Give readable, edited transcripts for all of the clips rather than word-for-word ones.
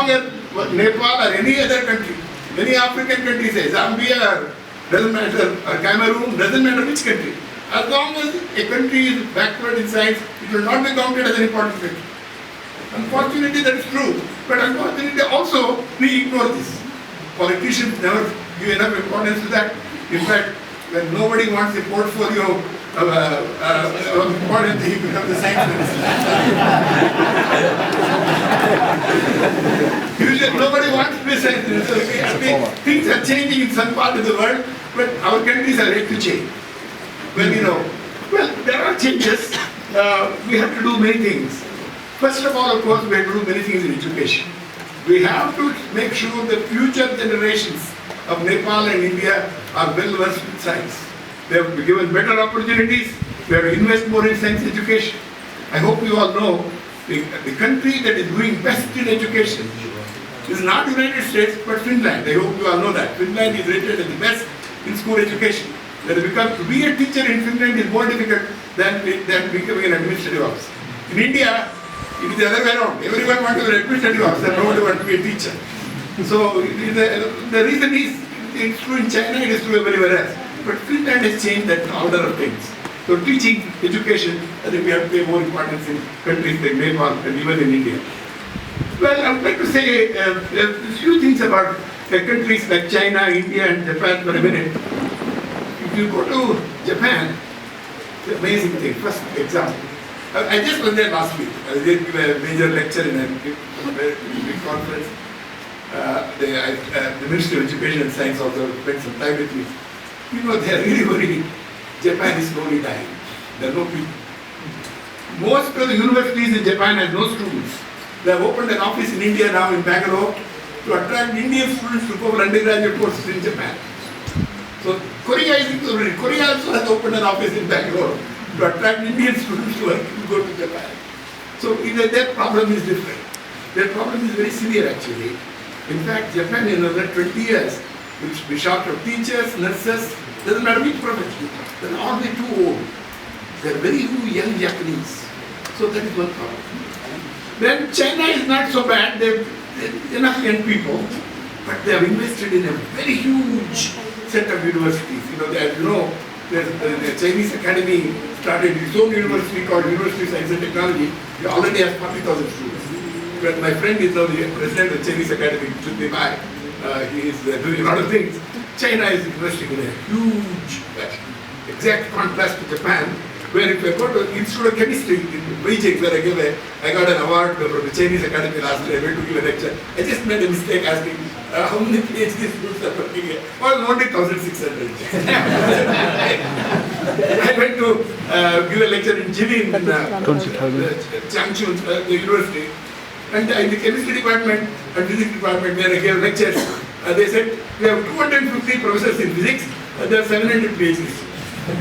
longer Nepal or any other country, any African country, say Zambia, doesn't matter, or Cameroon, doesn't matter which country. As long as a country is backward in science, it will not be counted as an important country. Unfortunately, that is true. But unfortunately, also, we ignore this. Politicians never give enough importance to that. In fact, when nobody wants a portfolio of important thing, you become the science minister. Usually, nobody wants to be science minister. Things are changing in some part of the world, but our countries are yet to change. Well, there are changes. We have to do many things. First of all, of course, we have to do many things in education. We have to make sure that future generations of Nepal and India are well versed in science. They have to be given better opportunities. We have to invest more in science education. I hope you all know the country that is doing best in education is not United States, but Finland. I hope you all know that. Finland is rated as the best in school education. That to be a teacher in Finland is more difficult than becoming an administrative officer. In India, it is the other way around. Everyone wants to be an administrative officer, nobody wants to be a teacher. So the reason is, it's true in China, it is true everywhere else. But Finland has changed that order of things. So teaching, education, I think we have to pay more importance in countries like Nepal and even in India. Well, I would like to say a few things about countries like China, India and Japan for a minute. If you go to Japan, it's an amazing thing. First example. I just went there last week. I did give a major lecture in a big conference. The Ministry of Education and Science also spent some time with me. They are really worried. Japan is slowly dying. There are no people. Most of the universities in Japan have no students. They have opened an office in India now in Bangalore to attract Indian students to go for undergraduate courses in Japan. So Korea also has opened an office in Bangalore to attract Indian students to go to Japan. So their problem is different. Their problem is very severe actually. In fact, Japan in another 20 years will be short of teachers, nurses, doesn't matter which profession. They're all too old. They're very young Japanese. So that is one problem. Then China is not so bad. They have enough young people, but they have invested in a very huge set of universities. The Chinese Academy started its own university called University of Science and Technology. It already has 40,000 students. But my friend is now the president of the Chinese Academy, Nepal. He is doing a lot of things. China is investing in a huge, exact contrast to Japan, where if I go to Institute of Chemistry in Beijing, where I got an award from the Chinese Academy last year. I went to give a lecture. I just made a mistake asking how many PhD students are working here. Well, only 1,600. I went to give a lecture in Jilin, Changchun, the university. And in the chemistry department and physics department, where I gave lectures, they said, we have 250 professors in physics, and there are 700 PhDs.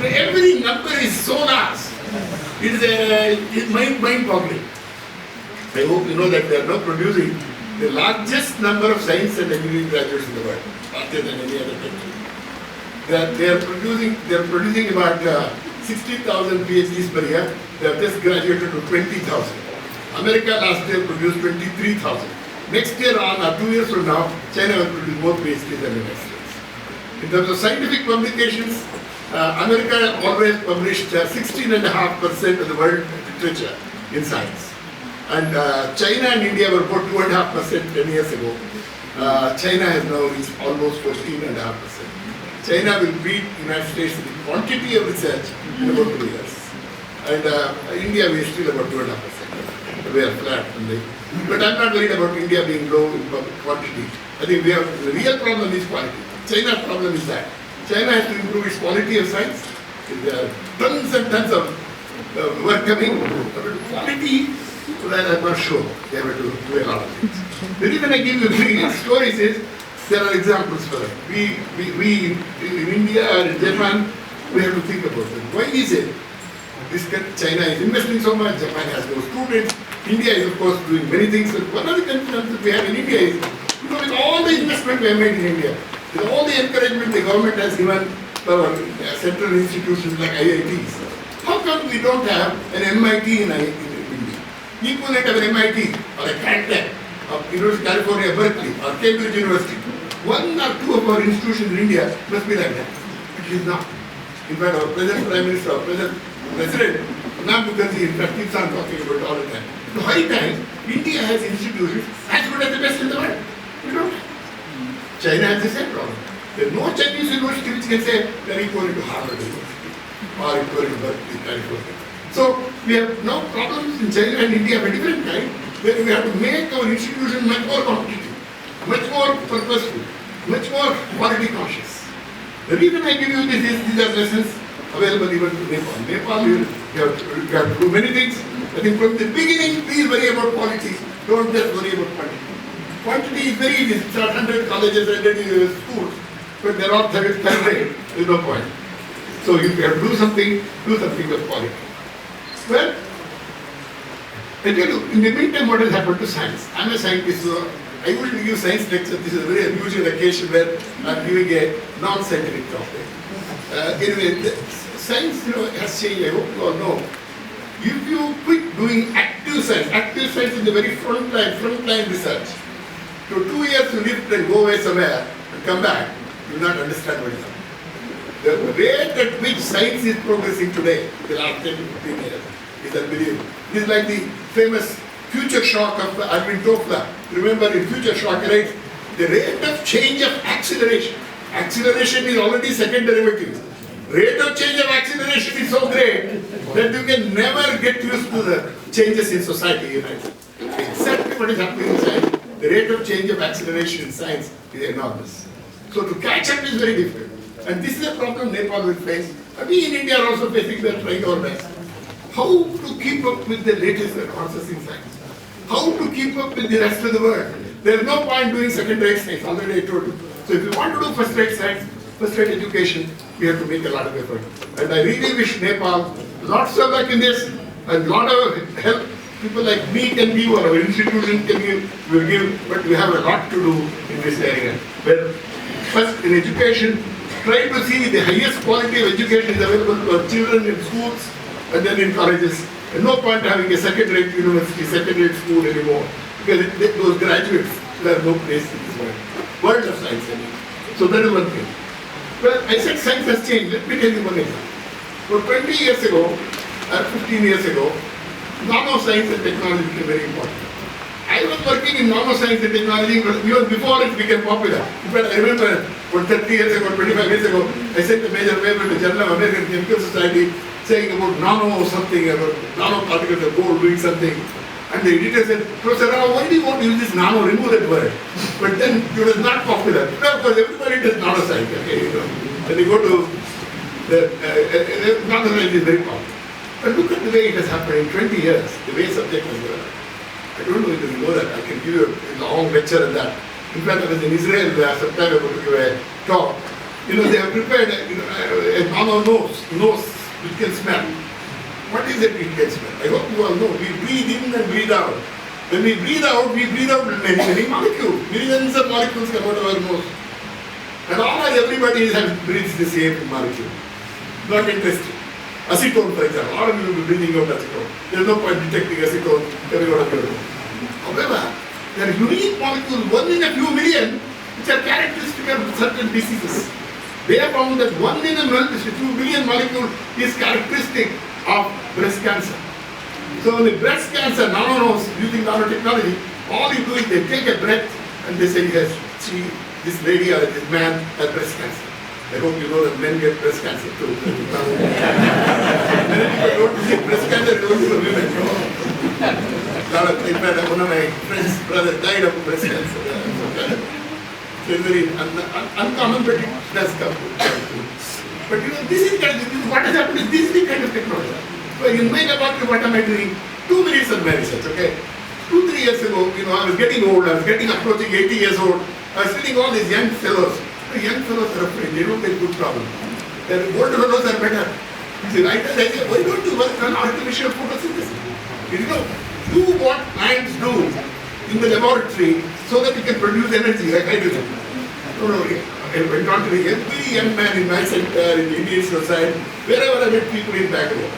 Every number is so large. It is mind-boggling. I hope you know that they are now producing the largest number of science and engineering graduates in the world, larger than any other country. They are producing about 60,000 PhDs per year. They have just graduated to 20,000. America last year produced 23,000. Next year on, or 2 years from now, China will produce more PhDs than the United States. In terms of scientific publications, America always published 16.5% of the world literature in science. And China and India were about 2.5% 10 years ago. China has now reached almost 14.5%. China will beat the United States in the quantity of research in about 2 years. And India, we are still about 2.5%. We are flat. But I'm not worried about India being low in quantity. I think the real problem is quality. China's problem is that. China has to improve its quality of science. There are tons and tons of work coming. But quality, well, I'm not sure. They have to do a lot of things. The reason I give you three stories is there are examples for it. We in India or in Japan, we have to think about them. Why is it? China is investing so much, Japan has no students. India is, of course, doing many things. One of the concerns that we have in India is, with all the investment we have made in India, with all the encouragement the government has given for central institutions like IITs, how come we don't have an MIT in India? Equivalent of an MIT or a Caltech University of California, Berkeley, or Cambridge University. One or two of our institutions in India must be like that. It is not. In fact, our present Prime Minister, our present President, Pranab Mukherjee, in fact, keeps on talking about it all the time. So high time, India has institutions as good as the best in the world. We don't have. China has the same problem. There is no Chinese university which can say they are equivalent to Harvard University or equivalent to Berkeley, California. So we have now problems in China and India of a different kind, where we have to make our institution much more competitive, much more purposeful, much more quality conscious. The reason I give you this is these are lessons available even to Nepal. Nepal, you have to do many things. I think from the beginning, please worry about quality. Don't just worry about quantity. Quantity is very easy. It's not 100 colleges, 100 schools, but they're all third grade. There's no point. So if you have to do something with quality. Well, I tell you, in the meantime, what has happened to science? I'm a scientist, so I usually give science lectures. This is a very unusual occasion where I'm giving a non-scientific topic. Anyway, science has changed. I hope you all know. If you quit doing active science is the very front line research. So 2 years you live and go away somewhere and come back, you will not understand what is happening. The rate at which science is progressing today, the last 10 to 15 years, is unbelievable. This is like the famous future shock of Alvin Toffler. Remember in future shock, right? The rate of change of acceleration. Acceleration is already second derivative. Rate of change of acceleration is so great that you can never get used to the changes in society. Exactly what is happening in science. The rate of change of acceleration in science is enormous. So to catch up is very difficult. And this is a problem Nepal will face. We in India are also facing, we are trying our best. How to keep up with the latest advances in science? How to keep up with the rest of the world? There is no point doing second-rate science, already I told you. So if you want to do first-rate science, first-rate education, we have to make a lot of effort. And I really wish Nepal lots of luck in this, and lot of help people like me can give, or our institution can give, will give, but we have a lot to do in this area. Where first in education, try to see the highest quality of education is available to our children in schools and then in colleges. And no point having a second-rate university, second-rate school anymore, because those graduates will have no place in this world of science anymore. So that is one thing. Well, I said science has changed. Let me tell you one example. For 20 years ago, or 15 years ago, nanoscience and technology became very important. I was working in nanoscience and technology even before it became popular. In fact, I remember for 30 years ago, 25 years ago, I sent a major paper to the Journal of American Chemical Society saying about nano something, about nanoparticles of gold doing something. And the editor said, Professor Rao, why do you want to use this nano? Remove that word. But then it was not popular. Of course, everybody does nanoscience. Okay, When you go to the nanoscience is very popular. But look at the way it has happened in 20 years, the way subject has developed. I don't know if you know that. I can give you a long lecture on that. In fact, I was in Israel some time ago to give a talk. They have prepared a nano nose which can smell. What is it can smell? I hope you all know. We breathe in and breathe out. When we breathe out many molecules. Millions of molecules come out of our nose. And everybody breathes the same molecule. Not interesting. Acetone, for example. All of you will be breathing out acetone. There is no point detecting acetone coming out of your nose. However, there are unique molecules, one in a few million, which are characteristic of certain diseases. They have found that 1 in a few billion molecule is characteristic of breast cancer. So in the breast cancer, nanonos, using nanotechnology, all you do is they take a breath and they say, yes, this lady or this man has breast cancer. I hope you know that men get breast cancer too. Many people don't get breast cancer, they don't do women. In fact, one of my friend's brother died of breast cancer. It's very uncommon, but it does come. But this is what has happened is this is the kind of technology. So in my laboratory, what am I doing? 2 minutes of my research, okay? 2-3 years ago, I was getting old, I was approaching 80 years old. I was sitting all these young fellows. The young fellows are afraid, they don't take good problems. The older fellows are better. The writers, I say, why don't you work on artificial photosynthesis? Do what plants do in the laboratory so that you can produce energy like hydrogen. I went on to every young man in my center, in the Indian society, wherever I met people in Bangalore.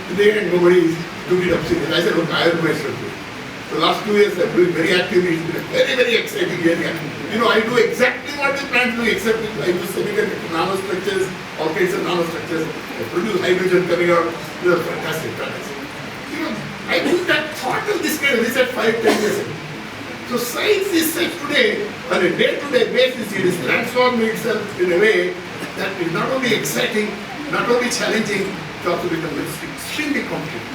In the end, nobody took it up seriously. I said, look, I have myself do it. The last 2 years I'm doing very actively. It's been a very, very exciting area. You know, I do exactly what the plant do, except I use semiconductor nanostructures, all kinds of nanostructures. I produce hydrogen coming out. These are fantastic products. You know, I wouldn't have thought of this kind of research 5, 10 years ago. So science is such today, on a day-to-day basis, it is transforming itself in a way that is not only exciting, not only challenging, it also becomes extremely complicated.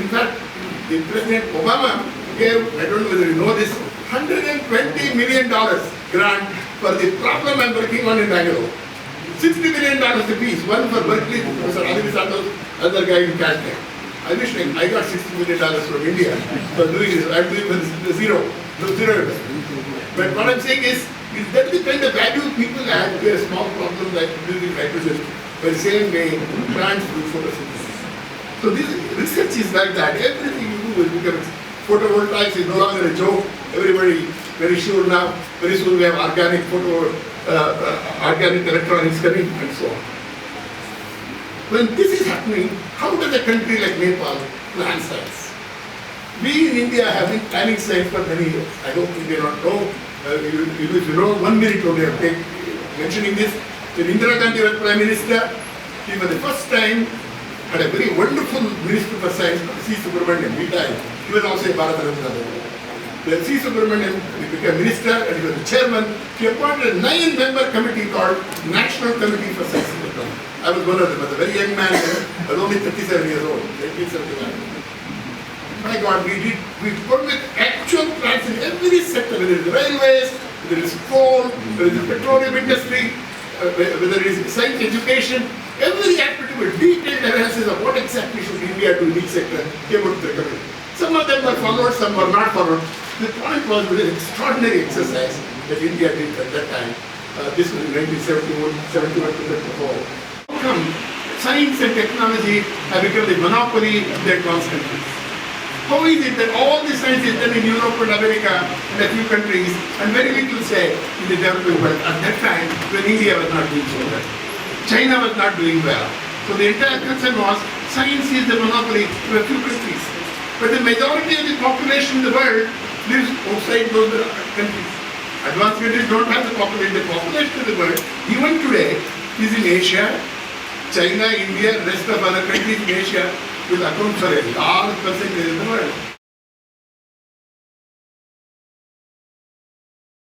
In fact, the President Obama gave, I don't know whether you know this, $120 million grant for the problem I'm working on in Bangalore. $60 million apiece, one for Berkeley, Professor Alivi Santos, other guy in Caltech. I wish I got $60 million from India for doing this. I'm doing the zero investment. But what I'm saying is that the kind of value people add to a small problem like producing hydrogen, by the same way plants do photosynthesis. So this research is like that. Everything you do will become photovoltaics is no longer a joke. Everybody very sure now. Very soon we have organic organic electronics coming and so on. When this is happening, how does a country like Nepal plan science? We in India have been planning science for many years. I hope you may not know. If you know, 1 minute only I take mentioning this. When Indira Gandhi was Prime Minister, she for the first time had a very wonderful Minister for Science, C. Subramanian, meantime. He was also a Bharat Ratna. When C. Subramanian became Minister and he was the Chairman, he appointed a 9-member committee called National Committee for Science and Technology. I was one of them. I was a very young man then. I was only 37 years old, 1979. My God, we worked with actual plants in every sector, whether it is railways, whether it is coal, whether it is petroleum industry, whether it is science education, every activity with detailed analysis of what exactly should India do in each sector came out to the committee. Some of them were followed, some were not followed. The point was with an extraordinary exercise that India did at that time. This was in 1971 to 74. How come science and technology have become the monopoly of the advanced countries? How is it that all the science is done in Europe and America and a few countries and very little say in the developing world at that time when India was not doing so well? China was not doing well. So the entire concern was science is the monopoly of a few countries. But the majority of the population in the world lives outside those countries. Advanced countries don't have the population. The population of the world, even today, is in Asia, China, India, rest of other countries in Asia will account for a large percentage of the world.